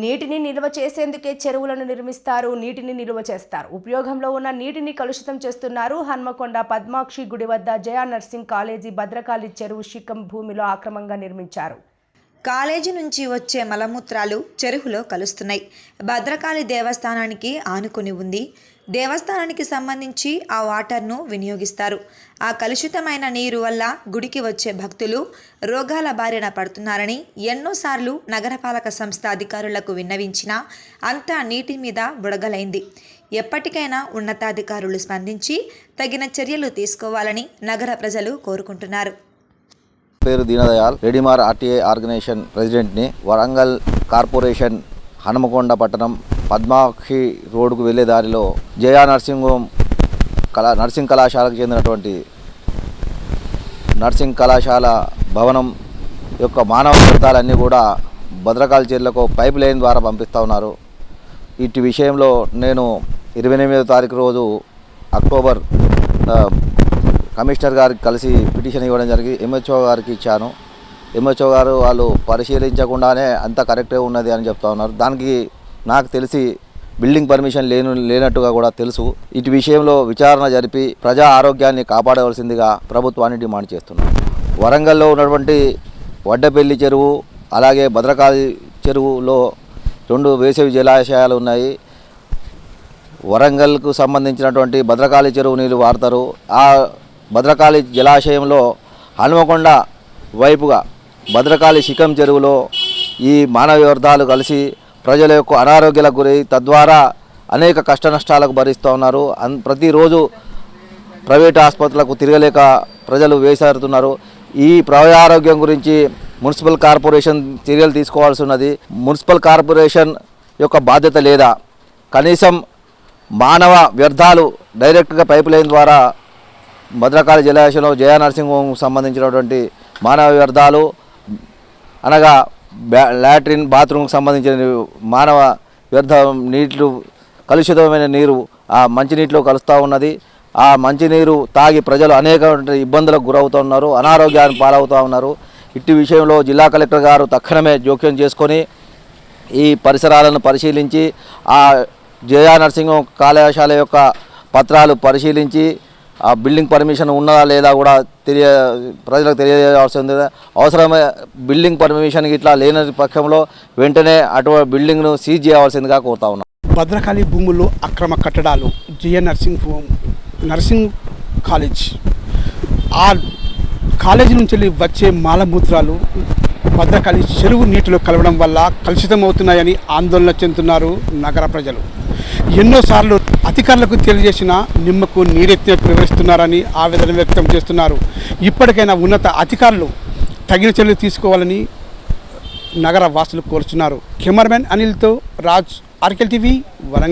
నీటిని నిల్వ చేసేందుకే చెరువులను నిర్మిస్తారు, నీటిని నిల్వ చేస్తారు. ఉపయోగంలో ఉన్న నీటిని కలుషితం చేస్తున్నారు. హన్మకొండ పద్మాక్షి గుడి వద్ద జయ నర్సింగ్ కాలేజీ భద్రకాళి చెరువు శిఖం భూమిలో అక్రమంగా నిర్మించారు. కాలేజీ నుంచి వచ్చే మలమూత్రాలు చెరువులో కలుస్తున్నాయి. భద్రకాళి దేవస్థానానికి ఆనుకుని ఉంది. దేవస్థానానికి సంబంధించి ఆ వాటర్ను వినియోగిస్తారు. ఆ కలుషితమైన నీరు వల్ల గుడికి వచ్చే భక్తులు రోగాల బారిన పడుతున్నారని ఎన్నోసార్లు నగరపాలక సంస్థ అధికారులకు విన్నవించినా అంతా నీటి మీద బుడగలైంది. ఎప్పటికైనా ఉన్నతాధికారులు స్పందించి తగిన చర్యలు తీసుకోవాలని నగర ప్రజలు కోరుకుంటున్నారు. పేరు దీనదయాల్, రెడీమార్ ఆర్టీఏ ఆర్గనైజేషన్ ప్రెసిడెంట్ని. వరంగల్ కార్పొరేషన్ హనుమకొండ పట్టణం పద్మాక్షి రోడ్డుకు వెళ్లే దారిలో జయ నర్సింగ్ కళాశాలకు చెందినటువంటి నర్సింగ్ కళాశాల భవనం యొక్క మానవ వ్యర్థాలన్నీ కూడా భద్రకాళి చెరువులకు పైప్ లైన్ ద్వారా పంపిస్తూ ఉన్నారు. ఇటు విషయంలో నేను 28వ తారీఖు రోజు అక్టోబర్ కమిషనర్ గారికి కలిసి పిటిషన్ ఇవ్వడం జరిగి ఎంహెచ్ఓ గారికి ఇచ్చాను. ఎంహెచ్ఓ గారు వాళ్ళు పరిశీలించకుండానే అంతా కరెక్టే ఉన్నది అని చెప్తా ఉన్నారు. దానికి నాకు తెలిసి బిల్డింగ్ పర్మిషన్ లేనట్టుగా కూడా తెలుసు. ఇటు విషయంలో విచారణ జరిపి ప్రజా ఆరోగ్యాన్ని కాపాడవలసిందిగా ప్రభుత్వాన్ని డిమాండ్ చేస్తున్నాను. వరంగల్లో ఉన్నటువంటి వడ్డపల్లి చెరువు అలాగే భద్రకాళి చెరువులో 2 వేసవి జలాశయాలు ఉన్నాయి. వరంగల్కు సంబంధించినటువంటి భద్రకాళి చెరువు నీళ్ళు వాడతారు. ఆ భద్రకాళి జలాశయంలో హనుమకొండ వైపుగా భద్రకాళి శిఖం చెరువులో ఈ మానవ వ్యర్థాలు కలిసి ప్రజల యొక్క అనారోగ్యాలకు గురై తద్వారా అనేక కష్ట నష్టాలకు భరిస్తూ ఉన్నారు. ప్రతిరోజు ప్రైవేట్ ఆసుపత్రులకు తిరగలేక ప్రజలు వేసారుతున్నారు. ఈ ప్రజారోగ్యం గురించి మున్సిపల్ కార్పొరేషన్ చర్యలు తీసుకోవాల్సి ఉన్నది. మున్సిపల్ కార్పొరేషన్ యొక్క బాధ్యత లేదా? కనీసం మానవ వ్యర్థాలు డైరెక్ట్గా పైప్ లైన్ ద్వారా భద్రకాళి జలాశయంలో జయ నర్సింగ్ హోమ్కు సంబంధించినటువంటి మానవ వ్యర్థాలు అనగా లాట్రిన్ బాత్రూమ్కి సంబంధించిన మానవ వ్యర్థ నీళ్లు కలుషితమైన నీరు ఆ మంచినీటిలో కలుస్తూ ఉన్నది. ఆ మంచినీరు తాగి ప్రజలు అనేక ఇబ్బందులకు గురవుతున్నారు, అనారోగ్యానికి పాలవుతూ ఉన్నారు. ఇట్టి విషయంలో జిల్లా కలెక్టర్ గారు తక్షణమే జోక్యం చేసుకొని ఈ పరిసరాలను పరిశీలించి ఆ జయ నర్సింగ్ హోమ్ కళాశాల యొక్క పత్రాలు పరిశీలించి ఆ బిల్డింగ్ పర్మిషన్ ఉన్నదా లేదా కూడా ప్రజలకు తెలియజేయాల్సింది. అవసరమే బిల్డింగ్ పర్మిషన్ ఇట్లా లేని పక్షంలో వెంటనే అటువంటి బిల్డింగ్ను సీజ్ చేయవలసిందిగా కోరుతా ఉన్నాం. భద్రకాళి భూముల్లో అక్రమ కట్టడాలు, జయ నర్సింగ్ కాలేజ్, ఆ కాలేజీ నుంచి వచ్చే మాలమూత్రాలు భద్రకాళి చెరువు నీటిలో కలవడం వల్ల కలుషితమవుతున్నాయని ఆందోళన చెందుతున్నారు నగర ప్రజలు. ఎన్నోసార్లు అధికారులకు తెలియజేసిన నిమ్మకు నీరెత్తినట్టు వివరిస్తున్నారని ఆవేదన వ్యక్తం చేస్తున్నారు. ఇప్పటికైనా ఉన్నత అధికారులు తగిన చర్యలు తీసుకోవాలని నగర వాసులు కోరుతున్నారు. Cameraman అనిల్తో Raj, ఆర్కెల్ TV, Warangal.